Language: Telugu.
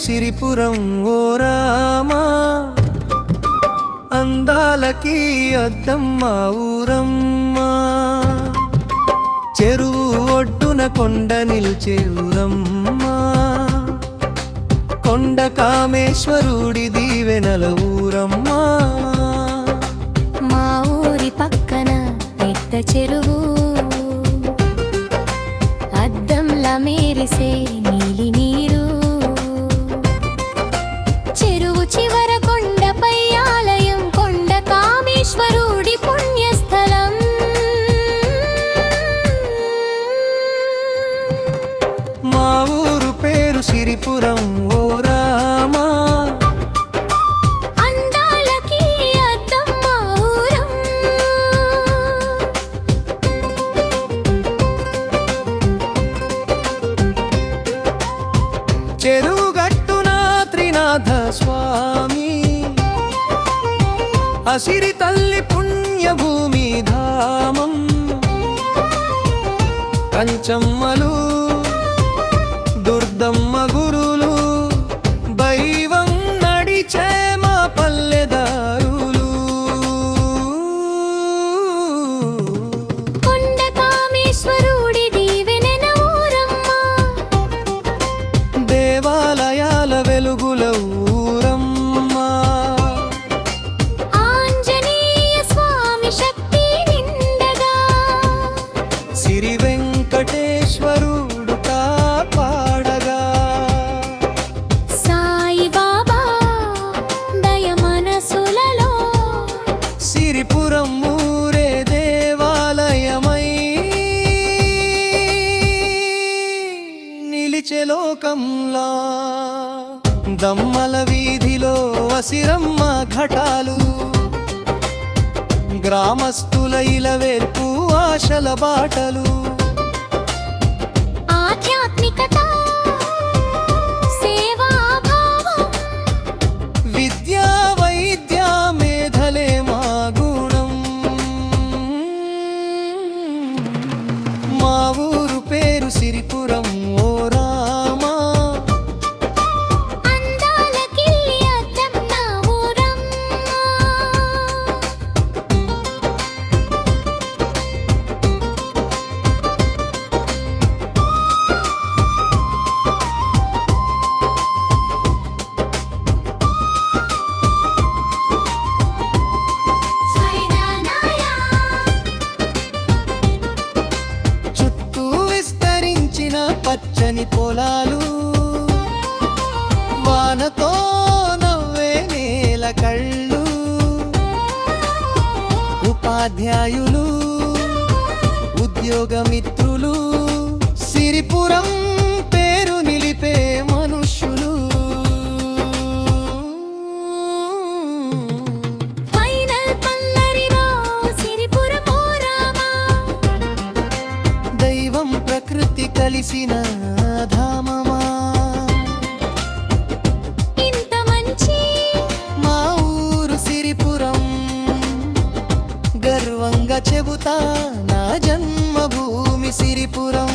సిరిపురం ఓ రామా, అందాలకి అద్దమ్మ ఊరమ్మా. చెరువు ఒడ్డున కొండ నిల్చే ఊరమ్మా, కొండ కామేశ్వరుడి దీవెనల ఊరమ్మా. మా ఊరి పక్కన పెద్ద చెరువు, అద్దంలా మెరిసే నీలి నీరు. చెరువు చివర కొండపై ఆలయం, కొండ కామేశ్వరుడి పుణ్యస్థలం. మా ఊరు పేరు సిరిపురం ఓ రామా, అందాలకి అద్దమ్మ ఊరం. చెరువు గట్టున త్రినాథ స్వామి, అసిరి తల్లి పుణ్యభూమి ధామం. కంచమ్మలు దుర్దమ్మ గురులు, దైవం నడిచే మా పల్లెదారులు. కొండ కామేశ్వరుడి దీవెనల ఊరమ్మ, దేవాలయాల వెలుగుల ఊరమ్మా. ఆంజనేయ స్వామి శక్తి నిండగా, సిరి వెంకటేశ్వరుడు కాపాడగా. సాయిబాబా దయ మనసులలో, సిరిపురం ఊరే దేవాలయమై నిలిచే లోకంలా. దమ్మల వీధిలో వసిరమ్మ ఘటాలు, గ్రామస్తుల ఇలవేల్పు ఆశల బాటలు. ఆధ్యాత్మికత సేవాభావం, విద్యా వైద్య మేధలే మా గుణం. మా ఊరు పేరు సిరిపురం ఓ రామా, అందాలకి అద్దమ్మ ఊరమ్మ. చుట్టూ విస్తరించిన పచ్చని పొలాలు, వానతో నవ్వే నేల కళ్ళు. ఉపాధ్యాయులు ఉద్యోగమిత్రులు, సిరిపురం పేరు నిలిపే మనుష్యులు. ఫైనల్ పల్లరిలో సిరిపురం ఓ రామా, దైవం ప్రకృతి కలిసిన ధామమా. ఇంత మంచి మా ఊరు సిరిపురం, గర్వంగా చెబుతా నా జన్మభూమి సిరిపురం.